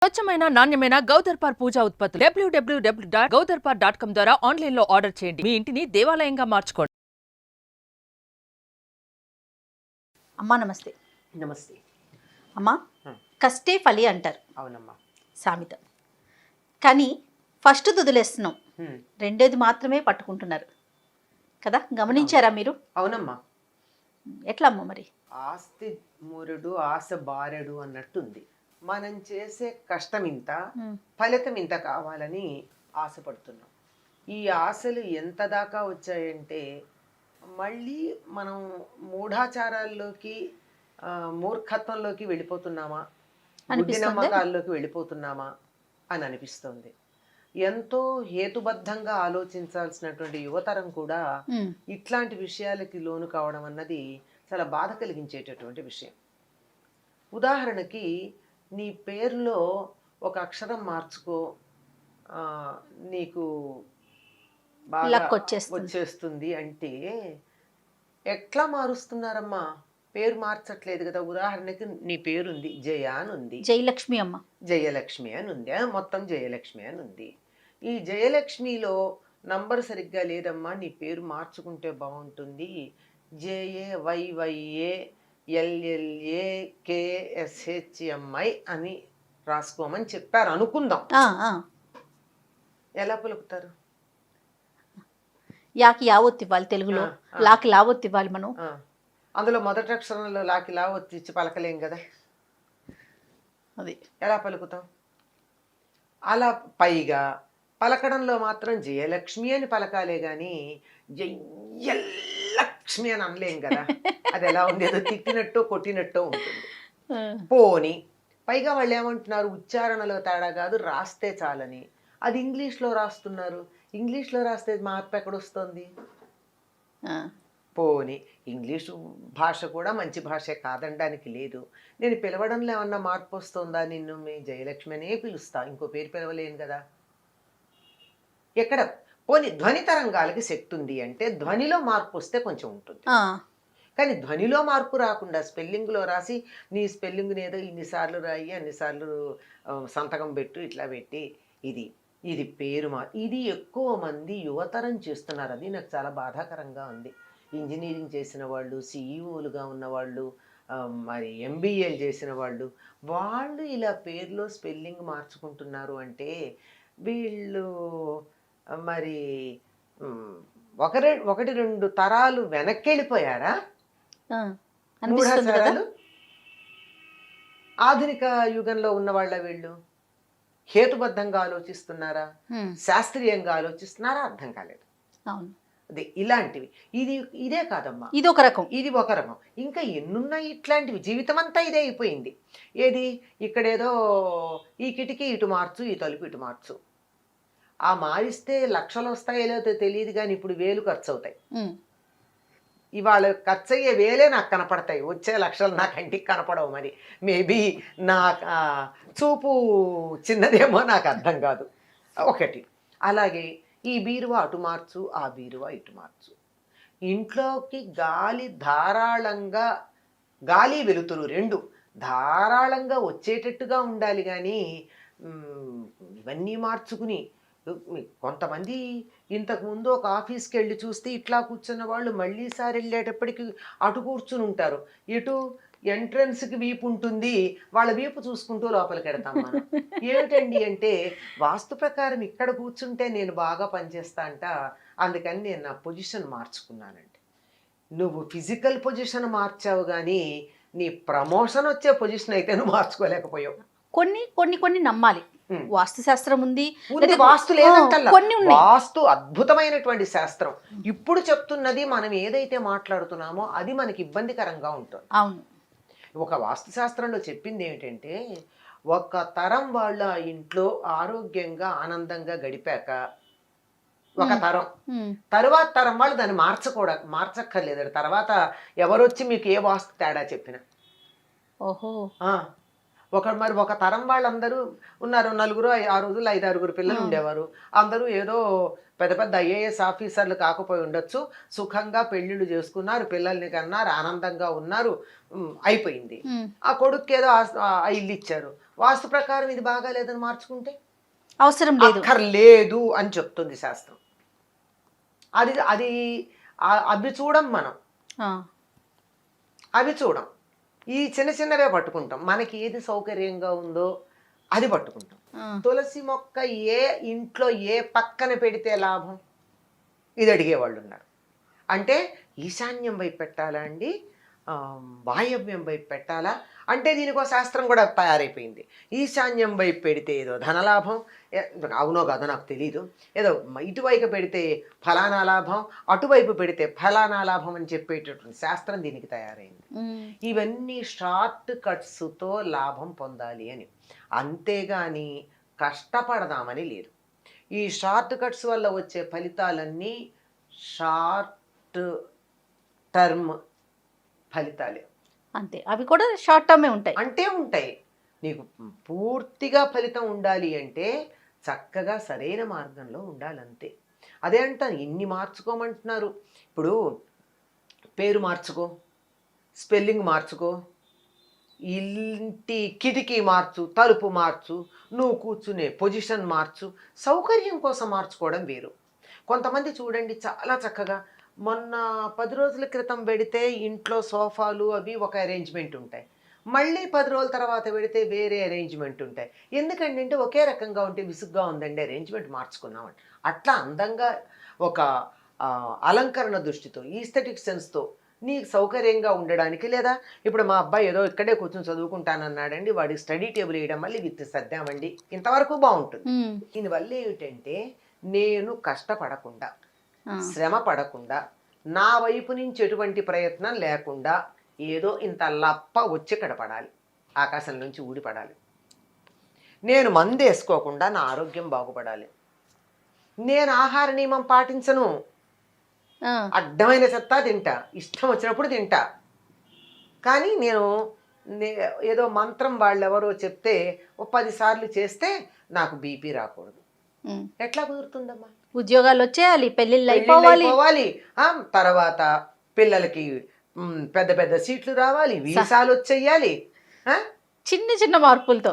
స్వచ్ఛమైన నాణ్యమైన గౌదర్పార్ పూజా ఉత్పత్తులు www.gaudarpar.com ద్వారా ఆన్లైన్ లో ఆర్డర్ చేయండి. మీ ఇంటిని దేవాలయంగా మార్చుకోండి. అమ్మా నమస్తే. నమస్తే అమ్మా, కష్టే ఫలి అంటారు. అవునమ్మా. సామెత. కానీ ఫస్ట్ వదిలేస్తున్నాం, రెండోది మాత్రమే పట్టుకుంటున్నారు కదా, గమనించారా మీరు? అవునమ్మా. ఎట్లా అమ్మ మరి? ఆస్తి మూరుడు ఆశ బారెడు అన్నట్టుంది. మనం చేసే కష్టం ఇంత, ఫలితం ఇంత కావాలని ఆశపడుతున్నాం. ఈ ఆశలు ఎంత దాకా వచ్చాయంటే మళ్ళీ మనం మూఢాచారాల్లోకి మూర్ఖత్వంలోకి వెళ్ళిపోతున్నామా, బుద్ధి నమ్మకాల్లోకి వెళ్ళిపోతున్నామా అని అనిపిస్తుంది. ఎంతో హేతుబద్ధంగా ఆలోచించాల్సినటువంటి యువతరం కూడా ఇట్లాంటి విషయాలకి లోను కావడం అన్నది చాలా బాధ కలిగించేటటువంటి విషయం. ఉదాహరణకి నీ పేరులో ఒక అక్షరం మార్చుకో, నీకు బాగా వచ్చేస్తుంది అంటే ఎట్లా మారుస్తున్నారమ్మా? పేరు మార్చట్లేదు కదా. ఉదాహరణకి నీ పేరుంది జయ అని ఉంది, జయలక్ష్మి అమ్మ, జయలక్ష్మి అని ఉంది, మొత్తం జయలక్ష్మి అని ఉంది. ఈ జయలక్ష్మిలో నంబర్ సరిగ్గా లేదమ్మా, నీ పేరు మార్చుకుంటే బాగుంటుంది, JAYYA LLAKSHMI అని రాసుకోమని చెప్పారు అనుకుందాం. ఎలా పలుకుతారు? యాకి యావొత్తి ఇవ్వాలి తెలుగులో, లాకి లావొత్తి ఇవ్వాలి మనం. అందులో మొదటి అక్షరంలో లాకి లావొత్తి ఇచ్చి పలకలేం కదా, అది ఎలా పలుకుతాం? అలా పైగా పలకడంలో మాత్రం జయలక్ష్మి అని పలకాలే గాని జయలక్ష్మి అని అనలేం కదా. అది ఎలా ఉంది, ఏదో తిట్టినట్టో కొట్టినట్టో ఉంటుంది. పోని పైగా వాళ్ళు ఏమంటున్నారు, ఉచ్చారణలో తేడా కాదు రాస్తే చాలని. అది ఇంగ్లీష్లో రాస్తున్నారు. ఇంగ్లీష్లో రాస్తే మార్పు ఎక్కడొస్తుంది? పోని ఇంగ్లీషు భాష కూడా మంచి భాషే కాదనడానికి లేదు. నేను పిలవడంలో ఏమన్నా మార్పు వస్తుందా? నిన్ను మీ జయలక్ష్మి అనే పిలుస్తా, ఇంకో పేరు పిలవలేను కదా. ఎక్కడ పోని ధ్వని తరంగాలకి శక్తి ఉంది అంటే ధ్వనిలో మార్పు వస్తే కొంచెం ఉంటుంది. కానీ ధ్వనిలో మార్పు రాకుండా స్పెల్లింగ్లో రాసి నీ స్పెల్లింగ్ని ఏదో ఇన్నిసార్లు రాయి, అన్నిసార్లు సంతకం పెట్టు, ఇట్లా పెట్టి ఇది పేరు ఇది ఎక్కువ మంది యువతరం చేస్తున్నారు. అది నాకు చాలా బాధాకరంగా ఉంది. ఇంజనీరింగ్ చేసిన వాళ్ళు, సిఈఓలుగా ఉన్నవాళ్ళు, మరి MBAలు చేసిన వాళ్ళు ఇలా పేరులో స్పెల్లింగ్ మార్చుకుంటున్నారు అంటే వీళ్ళు మరి ఒకటి రెండు తరాలు వెనక్కి వెళ్ళిపోయారా? మూఢాచారాలు ఆధునిక యుగంలో ఉన్న వాళ్ళ వీళ్ళు హేతుబద్ధంగా ఆలోచిస్తున్నారా, శాస్త్రీయంగా ఆలోచిస్తున్నారా? అర్థం కాలేదు. అదే ఇలాంటివి. ఇదే కాదమ్మా, ఇది ఒక రకం. ఇంకా ఎన్నున్నాయి ఇట్లాంటివి. జీవితం అంతా ఇదే అయిపోయింది. ఏది ఇక్కడేదో ఈ కిటికీ ఇటు మార్చు, ఈ తలుపు ఇటు మార్చు. ఆ మారిస్తే లక్షలు వస్తాయో లేదో తెలియదు, కానీ ఇప్పుడు 1000 ఖర్చు అవుతాయి. ఇవాళ ఖర్చు అయ్యే 1000 నాకు కనపడతాయి, వచ్చే లక్షలు నా కంటికి కనపడవు. మరి మేబీ నా చూపు చిన్నదేమో, నాకు అర్థం కాదు. ఒకటి అలాగే ఈ బీరువా అటు మార్చు, ఆ బీరువా ఇటు మార్చు. ఇంట్లోకి గాలి వెలుతురు రెండు ధారాళంగా వచ్చేటట్టుగా ఉండాలి. కానీ ఇవన్నీ మార్చుకుని కొంతమంది ఇంతకుముందు ఒక ఆఫీస్కి వెళ్ళి చూస్తే ఇట్లా కూర్చున్న వాళ్ళు మళ్ళీసారి వెళ్ళేటప్పటికి అటు కూర్చుని ఉంటారు. ఇటు ఎంట్రన్స్కి వీపు ఉంటుంది, వాళ్ళ వీపు చూసుకుంటూ లోపలికి వెడతాం మనం. ఏమిటండి అంటే వాస్తు ప్రకారం ఇక్కడ కూర్చుంటే నేను బాగా పనిచేస్తా అంట, అందుకని నేను నా పొజిషన్ మార్చుకున్నానండి. నువ్వు ఫిజికల్ పొజిషన్ మార్చావు కానీ నీ ప్రమోషన్ వచ్చే పొజిషన్ అయితే నువ్వు మార్చుకోలేకపోయావు. కొన్ని నమ్మాలి. వాస్తు శాస్త్రం ఉంది, వాస్తు లేదంటల్లా. వాస్తు అద్భుతమైనటువంటి శాస్త్రం. ఇప్పుడు చెప్తున్నది మనం ఏదైతే మాట్లాడుతున్నామో అది మనకి ఇబ్బందికరంగా ఉంటుంది. అవును. ఒక వాస్తు శాస్త్రంలో చెప్పింది ఏమిటంటే, ఒక తరం వాళ్ళ ఇంట్లో ఆరోగ్యంగా ఆనందంగా గడిపాక ఒక తరం, తరువాత తరం వాళ్ళు దాన్ని మార్చక్కర్లేదు. తర్వాత ఎవరొచ్చి మీకు ఏ వాస్తు తేడా చెప్పినా. ఓహో. ఒక తరం వాళ్ళందరూ ఉన్నారు, నలుగురు ఆ రోజుల్లో 5-6 పిల్లలు ఉండేవారు. అందరూ ఏదో పెద్ద పెద్ద IAS ఆఫీసర్లు కాకపోయి ఉండొచ్చు, సుఖంగా పెళ్లిళ్ళు చేసుకున్నారు, పిల్లల్ని కన్నారు, ఆనందంగా ఉన్నారు, అయిపోయింది. ఆ కొడుకు ఏదో ఇల్లు ఇచ్చారు, వాస్తు ప్రకారం ఇది బాగాలేదని మార్చుకుంటే అవసరం లేదు. అక్కర్లేదు అని చెప్తుంది శాస్త్రం. అది అది అవి చూడం మనం, అవి చూడం. ఈ చిన్న చిన్నవే పట్టుకుంటాం. మనకి ఏది సౌకర్యంగా ఉందో అది పట్టుకుంటాం. తులసి మొక్క ఏ ఇంట్లో ఏ పక్కన పెడితే లాభం, ఇది అడిగేవాళ్ళు ఉన్నారు. అంటే ఈశాన్యం వైపు పెట్టాలా అండి, వాయవ్యం వైపు పెట్టాలా అంటే దీనికో శాస్త్రం కూడా తయారైపోయింది. ఈశాన్యం వైపు పెడితే ఏదో ధనలాభం, అవునో కాదో నాకు తెలీదు, ఏదో ఇటువైపు పెడితే ఫలానా లాభం, అటువైపు పెడితే ఫలానా లాభం అని చెప్పేటటువంటి శాస్త్రం దీనికి తయారైంది. ఇవన్నీ షార్ట్ కట్స్తో లాభం పొందాలి అని, అంతేగాని కష్టపడదామని లేదు. ఈ షార్ట్ కట్స్ వల్ల వచ్చే ఫలితాలన్నీ షార్ట్ టర్మ్ ఫలితాలే, అంతే. అవి కూడా షార్ట్ టర్మే ఉంటాయి. అంటే ఉంటాయి. నీకు పూర్తిగా ఫలితం ఉండాలి అంటే చక్కగా సరైన మార్గంలో ఉండాలంతే. అదే అంటాను, ఇన్ని మార్చుకోమంటున్నారు. ఇప్పుడు పేరు మార్చుకో, స్పెల్లింగ్ మార్చుకో, ఇంటి కిటికీ మార్చు, తలుపు మార్చు, నువ్వు కూర్చునే పొజిషన్ మార్చు, సౌకర్యం కోసం మార్చుకోవడం వేరు. కొంతమంది చూడండి చాలా చక్కగా, మొన్న 10 రోజుల క్రితం పెడితే ఇంట్లో సోఫాలు అవి ఒక అరేంజ్మెంట్ ఉంటాయి, మళ్ళీ 10 రోజుల తర్వాత పెడితే వేరే అరేంజ్మెంట్ ఉంటాయి. ఎందుకంటే అంటే ఒకే రకంగా ఉంటే విసుగ్గా ఉందండి, అరేంజ్మెంట్ మార్చుకున్నామండి. అట్లా అందంగా ఒక అలంకరణ దృష్టితో, ఈస్థెటిక్ సెన్స్తో నీకు సౌకర్యంగా ఉండడానికి, లేదా ఇప్పుడు మా అబ్బాయి ఏదో ఇక్కడే కూర్చొని చదువుకుంటానన్నాడండి, వాడి స్టడీ టేబుల్ వేయడం మళ్ళీ విత్ సర్దామండి, ఇంతవరకు బాగుంటుంది. దీనివల్ల ఏమిటంటే నేను కష్టపడకుండా, శ్రమ పడకుండా, నా వైపు నుంచి ఎటువంటి ప్రయత్నం లేకుండా ఏదో ఇంత లప్ప వచ్చి ఇక్కడ పడాలి, ఆకాశం నుంచి ఊడిపడాలి. నేను మందు వేసుకోకుండా నా ఆరోగ్యం బాగుపడాలి. నేను ఆహార నియమం పాటించను, అడ్డమైన చెత్త తింటా, ఇష్టం వచ్చినప్పుడు తింటా. కానీ నేను ఏదో మంత్రం వాళ్ళు ఎవరో చెప్తే 10 సార్లు చేస్తే నాకు బీపీ రాకూడదు. ఎట్లా కుదురుతుందమ్మా? ఉద్యోగాలు వచ్చేయాలి, పెళ్ళిళ్ళు అయిపోవాలి, తర్వాత పిల్లలకి పెద్ద పెద్ద సీట్లు రావాలి, వీసాలు వచ్చేయాలి. చిన్న చిన్న మార్పులతో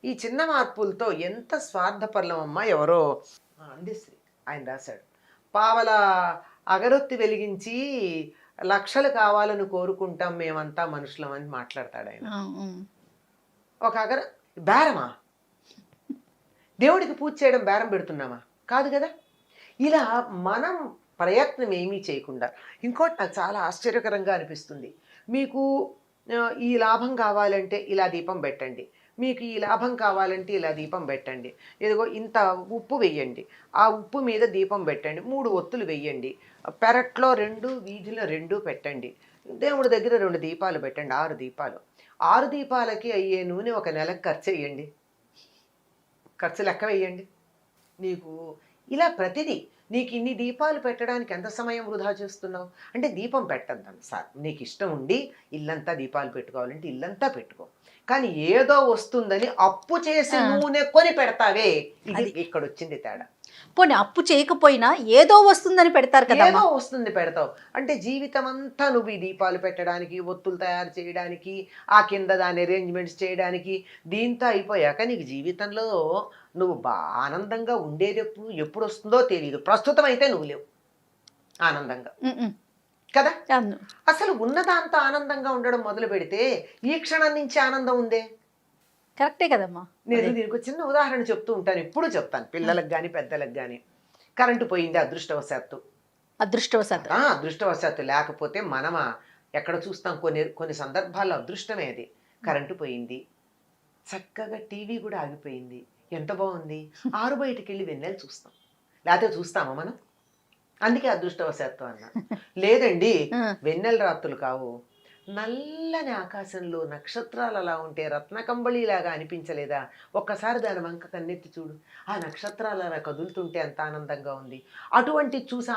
ఈ చిన్న మార్పులతో ఎంత స్వార్థపరులం అమ్మా. ఎవరో అందిశ్రీ ఆయన రాశాడు, పావల అగరొత్తి వెలిగించి లక్షలు కావాలని కోరుకుంటాం మేమంతా మనుషులం అని మాట్లాడతాడు ఆయన. ఒక బేరమా? దేవుడికి పూజ చేయడం బేరం పెడుతున్నామా? కాదు కదా. ఇలా మనం ప్రయత్నం ఏమీ చేయకుండా, ఇంకోటి నాకు చాలా ఆశ్చర్యకరంగా అనిపిస్తుంది, మీకు ఈ లాభం కావాలంటే ఇలా దీపం పెట్టండి, మీకు ఈ లాభం కావాలంటే ఇలా దీపం పెట్టండి, ఇదిగో ఇంత ఉప్పు వేయండి, ఆ ఉప్పు మీద దీపం పెట్టండి, 3 ఒత్తులు వేయండి, పెరట్లో 2, వీధిలో 2 పెట్టండి, దేవుడి దగ్గర 2 దీపాలు పెట్టండి, 6 దీపాలు. 6 దీపాలకి అయ్యే నూనె ఒక నెలకు ఖర్చు వేయండి, ఖర్చు లెక్క వేయండి. నీకు ఇలా ప్రతిదీ, నీకు ఇన్ని దీపాలు పెట్టడానికి ఎంత సమయం వృధా చేస్తున్నావు అంటే దీపం పెట్టద్దాం సార్, నీకు ఇష్టం ఉండి ఇల్లంతా దీపాలు పెట్టుకోవాలంటే ఇల్లంతా పెట్టుకో, కానీ ఏదో వస్తుందని అప్పు చేసి నూనె కొని పెడతావే, ఇది ఇక్కడ వచ్చింది తేడా. పోనీ అప్పు చేయకపోయినా ఏదో వస్తుందని పెడతారు కదా, ఏదో వస్తుంది పెడతావు అంటే జీవితం అంతా నువ్వు ఈ దీపాలు పెట్టడానికి, ఒత్తులు తయారు చేయడానికి, ఆ కింద దాని అరేంజ్మెంట్స్ చేయడానికి, దీంతో అయిపోయాక నీకు జీవితంలో నువ్వు ఆనందంగా ఉండేది ఎప్పుడు వస్తుందో తెలియదు. ప్రస్తుతం అయితే నువ్వు లేవు ఆనందంగా కదా. అసలు ఉన్నదాంతో ఆనందంగా ఉండడం మొదలు పెడితే ఈ క్షణం నుంచి ఆనందం ఉందే. కరెక్టే కదమ్మా. నేను దీనికి చిన్న ఉదాహరణ చెప్తూ ఉంటాను, ఎప్పుడు చెప్తాను పిల్లలకు కానీ పెద్దలకు కానీ. కరెంటు పోయింది అదృష్టవశాత్తు, లేకపోతే మనమా ఎక్కడ చూస్తాం, కొన్ని సందర్భాల్లో అదృష్టమే అది. కరెంటు పోయింది, చక్కగా టీవీ కూడా ఆగిపోయింది, ఎంత బాగుంది, ఆరు బయటికి వెళ్ళి వెన్నెలు చూస్తాం, లేకపోతే చూస్తామా మనం? అందుకే అదృష్టవశాత్తు అన్న. లేదండి వెన్నెల రాత్రులు కావు, నల్లని ఆకాశంలో నక్షత్రాలు అలా ఉంటే రత్నకంబళిలాగా అనిపించలేదా? ఒక్కసారి దాని వంక కన్నెత్తి చూడు, ఆ నక్షత్రాలు అలా కదులుతుంటే ఎంత ఆనందంగా ఉంది. అటువంటి చూసి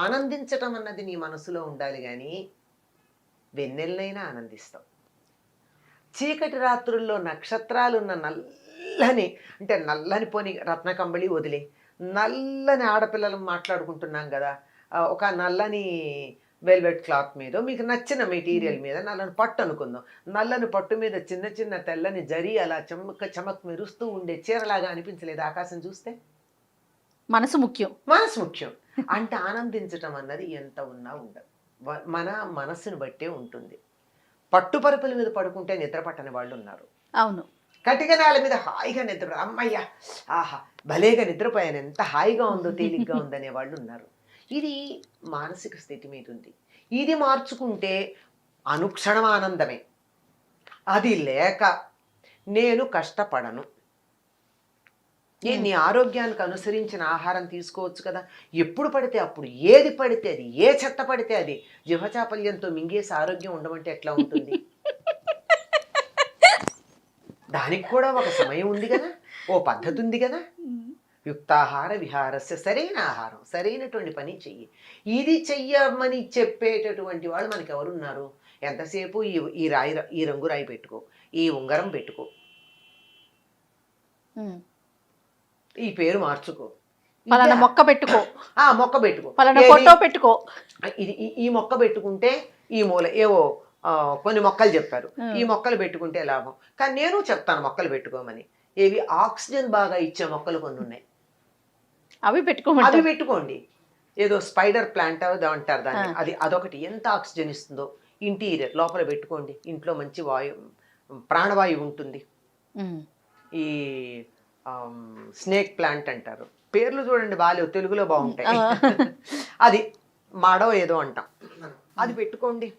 ఆనందించటం అన్నది నీ మనసులో ఉండాలి, కానీ వెన్నెలనైనా ఆనందిస్తావు. చీకటి రాత్రుల్లో నక్షత్రాలున్న నల్లని పోని రత్నకంబళి వదిలే, నల్లని ఆడపిల్లలు మాట్లాడుకుంటున్నాం కదా, ఒక నల్లని వెల్వెట్ క్లాత్ మీద మీకు నచ్చిన మెటీరియల్ మీద నల్లని పట్టు అనుకుందాం, నల్లని పట్టు మీద చిన్న చిన్న తెల్లని జరి అలా చమక్ మెరుస్తూ ఉండే చీరలాగా అనిపించలేదు ఆకాశం చూస్తే? మనసు ముఖ్యం. మనసు ముఖ్యం. అంటే ఆనందించటం అన్నది ఎంత ఉన్నా ఉండదు, మన మనస్సును బట్టే ఉంటుంది. పట్టుపరుపుల మీద పడుకుంటే నిద్ర పట్టని వాళ్ళు ఉన్నారు. అవును. కటిక నేల మీద హాయిగా నిద్ర, అమ్మయ్యా ఆహా భలేగా నిద్రపోయాను, ఎంత హాయిగా ఉందో తేలిగ్గా ఉందనే వాళ్ళు ఉన్నారు. ఇది మానసిక స్థితి మీద ఉంది. ఇది మార్చుకుంటే అనుక్షణం ఆనందమే. అది లేక నేను కష్టపడను, నీ ఆరోగ్యానికి అనుసరించిన ఆహారం తీసుకోవచ్చు కదా, ఎప్పుడు పడితే అప్పుడు ఏది పడితే అది, ఏ చెత్త పడితే అది జిహ్వచాపల్యంతో మింగేసి ఆరోగ్యం ఉండమంటే ఎట్లా ఉంటుంది? దానికి కూడా ఒక సమయం ఉంది కదా, ఓ పద్ధతి ఉంది కదా. యుక్తాహార విహారస్య, సరైన ఆహారం, సరైనటువంటి పని చెయ్యి. ఇది చెయ్యమని చెప్పేటటువంటి వాళ్ళు మనకి ఎవరున్నారు? ఎంతసేపు ఈ రంగు రాయి పెట్టుకో, ఈ ఉంగరం పెట్టుకో, ఈ పేరు మార్చుకో, పలానా మొక్క పెట్టుకో, మొక్క పెట్టుకో, పలానా ఫోటో పెట్టుకో, ఈ మొక్క పెట్టుకుంటే ఈ మూల ఏవో కొన్ని మొక్కలు చెప్పారు, ఈ మొక్కలు పెట్టుకుంటే లాభం. కానీ నేను చెప్తాను మొక్కలు పెట్టుకోమని. ఏవి ఆక్సిజన్ బాగా ఇచ్చే మొక్కలు కొన్ని ఉన్నాయి, అవి పెట్టుకోండి. ఏదో స్పైడర్ ప్లాంట్ అంటారు దాన్ని, అదొకటి ఎంత ఆక్సిజన్ ఇస్తుందో. ఇంటీరియర్ లోపల పెట్టుకోండి, ఇంట్లో మంచి ప్రాణవాయువు ఉంటుంది. ఈ స్నేక్ ప్లాంట్ అంటారు, పేర్లు చూడండి బాగా తెలుగులో బాగుంటాయి. అది మాడో ఏదో అంటాం, అది పెట్టుకోండి.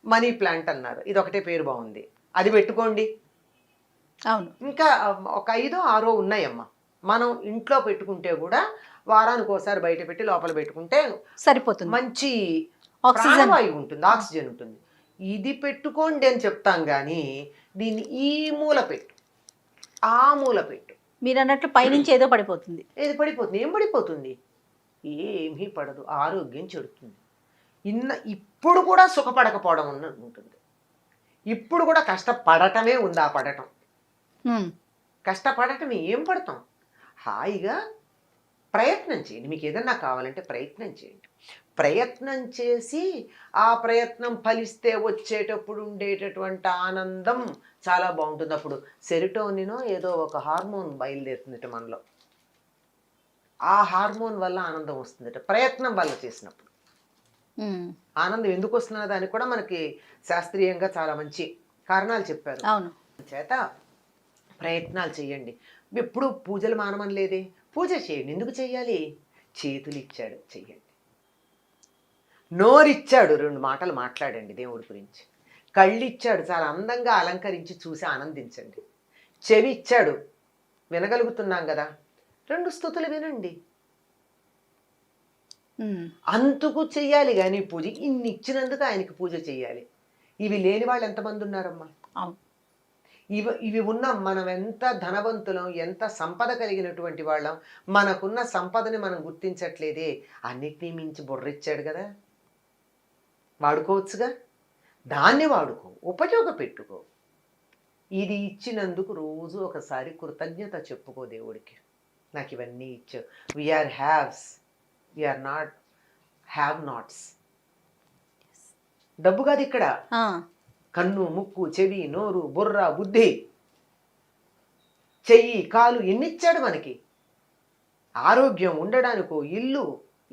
మనీ ప్లాంట్ అన్నారు, ఇది ఒకటే పేరు బాగుంది, అది పెట్టుకోండి. అవును. ఇంకా ఒక 5-6 ఉన్నాయమ్మా. మనం ఇంట్లో పెట్టుకుంటే కూడా వారానికి ఒకసారి బయట పెట్టి లోపల పెట్టుకుంటే సరిపోతుంది, మంచి ప్రాణవాయువు ఉంటుంది, ఆక్సిజన్ ఉంటుంది. ఇది పెట్టుకోండి అని చెప్తాం కానీ దీన్ని ఈ మూల పెట్టు, ఆ మూల పెట్టు. మీరు అన్నట్లు పైనుంచి ఏదో పడిపోతుంది. ఏది పడిపోతుంది? ఏం పడిపోతుంది? ఏమీ పడదు, ఆరోగ్యం చెడుతుంది. ఇప్పుడు కూడా సుఖపడకపోవడం ఉంటుంది, ఇప్పుడు కూడా కష్టపడటమే ఉంది. ఆ పడటం, కష్టపడటమే, ఏం పడతాం? హాయిగా ప్రయత్నం చేయండి. మీకు ఏదన్నా కావాలంటే ప్రయత్నం చేయండి. ప్రయత్నం చేసి ఆ ప్రయత్నం ఫలిస్తే వచ్చేటప్పుడు ఉండేటటువంటి ఆనందం చాలా బాగుంటుంది. అప్పుడు సెరిటోనినో ఏదో ఒక హార్మోన్ బయలుదేరుతుందట మనలో, ఆ హార్మోన్ వల్ల ఆనందం వస్తుందట. ప్రయత్నం వల్ల చేసినప్పుడు ఆనందం ఎందుకు వస్తున్న దానికి కూడా మనకి శాస్త్రీయంగా చాలా మంచి కారణాలు చెప్పారు. అవును. చేత ప్రయత్నాలు చేయండి. ఎప్పుడు పూజలు మానమని లేదే, పూజ చేయండి. ఎందుకు చేయాలి? చేతులు ఇచ్చాడు, చెయ్యండి. నోరిచ్చాడు, 2 మాటలు మాట్లాడండి దేవుడి గురించి. కళ్ళు ఇచ్చాడు, చాలా అందంగా అలంకరించి చూసి ఆనందించండి. చెవి ఇచ్చాడు, వినగలుగుతున్నాం కదా, 2 స్తుతులు వినండి. అంతకు చెయ్యాలి కానీ పూజ. ఇన్ని ఇచ్చినందుకు ఆయనకి పూజ చెయ్యాలి. ఇవి లేని వాళ్ళు ఎంతమంది ఉన్నారమ్మా? ఇవి ఉన్న మనం ఎంత ధనవంతులం, ఎంత సంపద కలిగినటువంటి వాళ్ళం, మనకున్న సంపదని మనం గుర్తించట్లేదే. అన్నిటినీ మించి బుర్రిచ్చాడు కదా, వాడుకోవచ్చుగా. దాన్ని వాడుకో, ఉపయోగపెట్టుకో. ఇది ఇచ్చినందుకు రోజు ఒకసారి కృతజ్ఞత చెప్పుకో దేవుడికి, నాకు ఇవన్నీ ఇచ్చావు. We are haves, we are not have nots. డబ్బు కాదు ఇక్కడ, కన్ను, ముక్కు, చెవి, నోరు, బుర్ర, బుద్ధి, చెయ్యి, కాలు, ఎన్నిచ్చాడు మనకి. ఆరోగ్యం, ఉండడానికో ఇల్లు,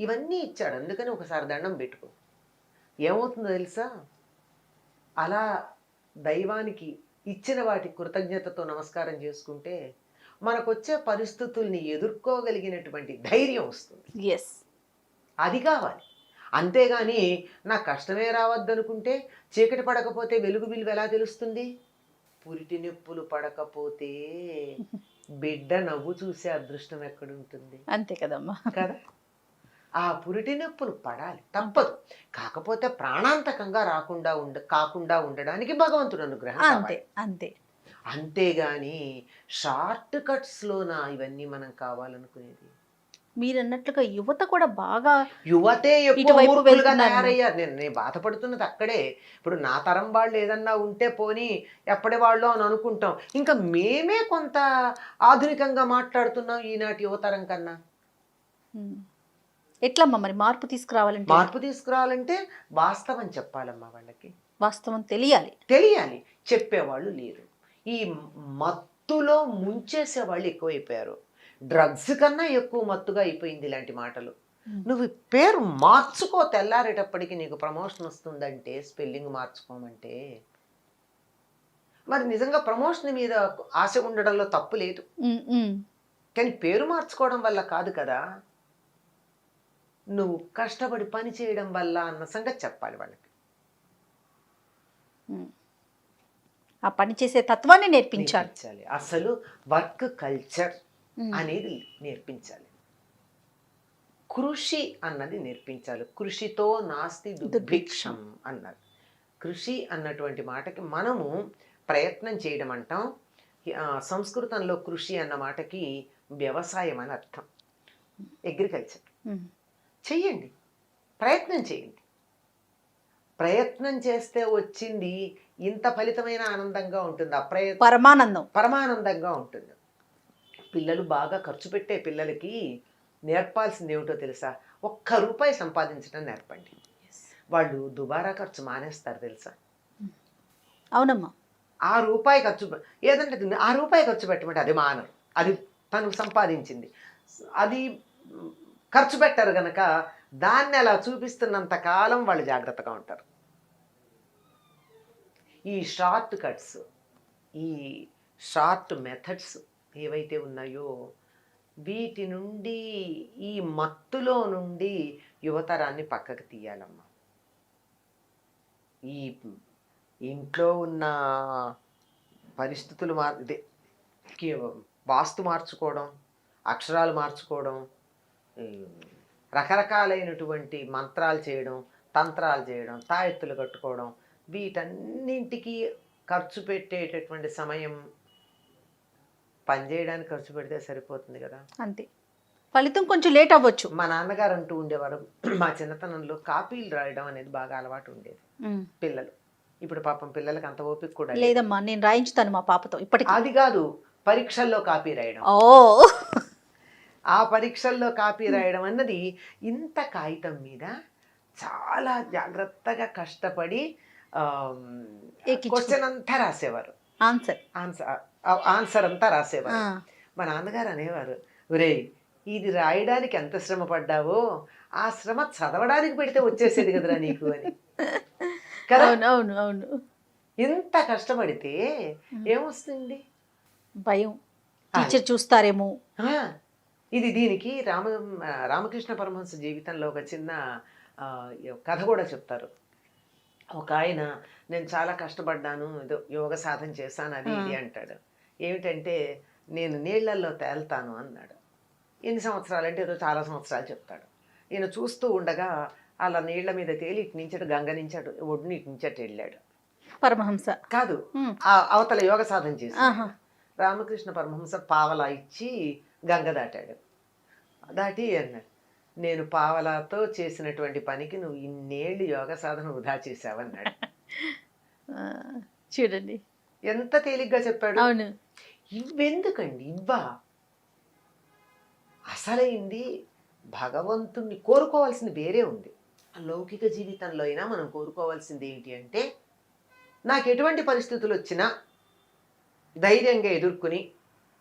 ఇవన్నీ ఇచ్చాడు. అందుకని ఒకసారి దండం పెట్టుకో. ఏమవుతుందో తెలుసా? అలా దైవానికి ఇచ్చిన వాటి కృతజ్ఞతతో నమస్కారం చేసుకుంటే మనకొచ్చే పరిస్థితుల్ని ఎదుర్కోగలిగినటువంటి ధైర్యం వస్తుంది. అది కావాలి. అంతేగాని నాకు కష్టమే రావద్దనుకుంటే, చీకటి పడకపోతే వెలుగు విలువ ఎలా తెలుస్తుంది? పురిటి నొప్పులు పడకపోతే బిడ్డ నవ్వు చూసే అదృష్టం ఎక్కడుంటుంది? అంతే కదమ్మా కదా. ఆ పురిటి నొప్పులు పడాలి, తప్పదు. కాకపోతే ప్రాణాంతకంగా కాకుండా ఉండడానికి భగవంతుడు అనుగ్రహం. అంతే అంతే. అంతేగాని షార్ట్ కట్స్లోన ఇవన్నీ మనం కావాలనుకునేది. మీరు అన్నట్లుగా యువత కూడా బాగా, యువతే ఎక్కువగా తయారయ్యారు. నేను బాధపడుతున్నది అక్కడే. ఇప్పుడు నా తరం వాళ్ళు ఏదన్నా ఉంటే పోనీ ఎప్పటి వాళ్ళు అని అనుకుంటాం. ఇంకా మేమే కొంత ఆధునికంగా మాట్లాడుతున్నాం ఈనాటి యువతరం కన్నా. ఎట్లమ్మా మరి మార్పు తీసుకురావాలంటే? మార్పు తీసుకురావాలంటే వాస్తవం చెప్పాలమ్మా వాళ్ళకి. వాస్తవం తెలియాలి. తెలియాలి. చెప్పేవాళ్ళు లేరు. ఈ మత్తులో ముంచేసే వాళ్ళు ఎక్కువైపోయారు. డ్రగ్స్ కన్నా ఎక్కువ మత్తుగా అయిపోయింది ఇలాంటి మాటలు. నువ్వు పేరు మార్చుకో, తెల్లారేటప్పటికి నీకు ప్రమోషన్ వస్తుందంటే, స్పెల్లింగ్ మార్చుకోమంటే. మరి నిజంగా ప్రమోషన్ మీద ఆశ ఉండడంలో తప్పు లేదు, కానీ పేరు మార్చుకోవడం వల్ల కాదు కదా. నువ్వు కష్టపడి పని చేయడం వల్ల అన్న సంగతి చెప్పాలి వాళ్ళకి. ఆ పని చేసే తత్వాన్ని నేర్పించాలి. అసలు వర్క్ కల్చర్ అనేది నేర్పించాలి. కృషి అన్నది నేర్పించాలి. కృషితో నాస్తి దుర్భిక్షం అన్నారు. కృషి అన్నటువంటి మాటకి మనము ప్రయత్నం చేయడం అంటాం. సంస్కృతంలో కృషి అన్న మాటకి వ్యవసాయం అని అర్థం, అగ్రికల్చర్. చెయ్యండి, ప్రయత్నం చేయండి. ప్రయత్నం చేస్తే వచ్చింది ఇంత ఫలితమైన ఆనందంగా ఉంటుంది. పరమానందంగా ఉంటుంది. పిల్లలు బాగా ఖర్చు పెట్టే పిల్లలకి నేర్పాల్సింది ఏమిటో తెలుసా? ₹1 సంపాదించడం నేర్పండి. వాళ్ళు దుబారా ఖర్చు మానేస్తారు తెలుసా? అవునమ్మా. ₹1 ఖర్చు ఏదంటే ₹1 ఖర్చు పెట్టమంటే అది మానరు. అది తను సంపాదించింది, అది ఖర్చు పెట్టరు గనక దాన్ని అలా చూపిస్తున్నంత కాలం వాళ్ళు జాగ్రత్తగా ఉంటారు. ఈ షార్ట్ కట్స్, ఈ షార్ట్ మెథడ్స్ ఏవైతే ఉన్నాయో వీటి నుండి, ఈ మత్తులో నుండి యువతరాన్ని పక్కకు తీయాలమ్మా. ఈ ఇంట్లో ఉన్న పరిస్థితులు వాస్తు మార్చుకోవడం, అక్షరాలు మార్చుకోవడం, రకరకాలైనటువంటి మంత్రాలు చేయడం, తంత్రాలు చేయడం, తాయెత్తులు కట్టుకోవడం, వీటన్నింటికి ఖర్చు పెట్టేటటువంటి సమయం పనిచేయడానికి ఖర్చు పెడితే సరిపోతుంది కదా. అంతే, ఫలితం కొంచెం లేట్ అవ్వచ్చు. మా నాన్నగారు అంటూ ఉండేవారు, మా చిన్నతనంలో కాపీలు రాయడం అనేది బాగా అలవాటు ఉండేది పిల్లలు. ఇప్పుడు పాపం పిల్లలకి అంత ఓపిక కూడా లేదమ్మా. నేను రాయించుతాను మా పాపతో ఇప్పటికి. అది కాదు, పరీక్షల్లో కాపీ రాయడం. ఆ పరీక్షల్లో కాపీ రాయడం అన్నది ఇంత కాగితం మీద చాలా జాగ్రత్తగా కష్టపడి క్వశ్చన్ అంతా రాసేవారు, ఆన్సర్ అంతా రాసేవారు. మా నాన్నగారు అనేవారు, ఒరేయ్ ఇది రాయడానికి ఎంత శ్రమ పడ్డావో ఆ శ్రమ చదవడానికి పెడితే వచ్చేసేది కదరా నీకు అని. కదా, అవును. ఇంత కష్టపడితే ఏమొస్తుంది? భయం, టీచర్ చూస్తారేమో. ఇది దీనికి రామకృష్ణ పరమహంస జీవితంలో ఒక చిన్న కథ కూడా చెప్తారు. ఒక ఆయన, నేను చాలా కష్టపడ్డాను, ఏదో యోగ సాధన చేశాను, అది ఇది అంటాడు. ఏమిటంటే నేను నీళ్లల్లో తేల్తాను అన్నాడు. ఎన్ని సంవత్సరాలు అంటే ఏదో చాలా సంవత్సరాలు చెప్తాడు. ఈయన చూస్తూ ఉండగా అలా నీళ్ల మీద తేలి ఇటు నుంచడు, గంగ నుంచాడు, ఒడ్డుని ఇటు నుంచట్టు వెళ్ళాడు. పరమహంస కాదు, అవతల యోగ సాధన చేశాడు. రామకృష్ణ పరమహంస పావలా ఇచ్చి గంగ దాటాడు. దాటి అన్నాడు, నేను పావలాతో చేసినటువంటి పనికి నువ్వు ఇన్నేళ్ళు యోగ సాధన వృధా చేసావన్నాడు. చూడండి ఎంత తేలిగ్గా చెప్పాడు. అవును. ఇవ్వెందుకండి, ఇవ్వా అసలైంది భగవంతుణ్ణి కోరుకోవాల్సింది వేరే ఉంది. లౌకిక జీవితంలో అయినా మనం కోరుకోవాల్సింది ఏంటి అంటే, నాకు ఎటువంటి పరిస్థితులు వచ్చినా ధైర్యంగా ఎదుర్కొని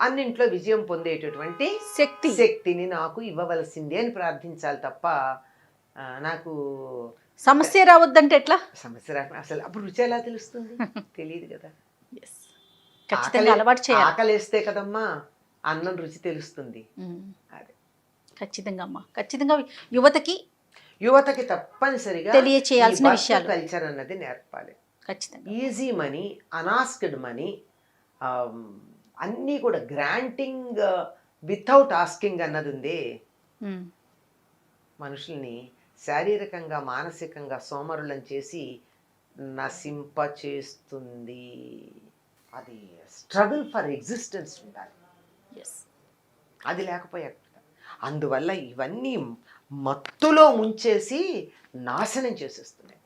అన్నింట్లో విజయం పొందేటటువంటి శక్తిని నాకు ఇవ్వవలసిందే అని ప్రార్థించాలి తప్ప, నాకు సమస్య రావద్దంటే ఎట్లా? సమస్య అసలు అప్పుడు రుచి ఎలా తెలుస్తుంది? తెలియదు కదా. ఆకలేస్తే కదమ్మా అన్నం రుచి తెలుస్తుంది. అదే ఖచ్చితంగా అమ్మా, ఖచ్చితంగా యువతకి తప్పనిసరిగా తెలియచేయాల్సిన విషయాలు, కల్చర్ అన్నది నేర్పాలి. ఖచ్చితంగా. ఈజీ మనీ, అనాస్క్డ్ మనీ, అన్నీ కూడా గ్రాంటింగ్ వితౌట్ ఆస్కింగ్ అన్నది ఉంది. మనుషుల్ని శారీరకంగా మానసికంగా సోమరులను చేసి నశింప చేస్తుంది. అది స్ట్రగుల్ ఫర్ ఎగ్జిస్టెన్స్ ఉండాలి. అది లేకపోయా, అందువల్ల ఇవన్నీ మత్తులో ముంచేసి నాశనం చేసేస్తున్నాయి.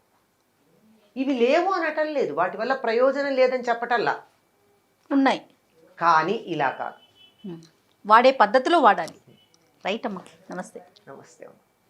ఇవి లేవు అనటం లేదు, వాటి వల్ల ప్రయోజనం లేదని చెప్పటల్లా, ఉన్నాయి. కానీ ఇలా కాదు, వాడే పద్ధతిలో వాడాలి. రైట్ అమ్మా. నమస్తే. నమస్తే అమ్మా.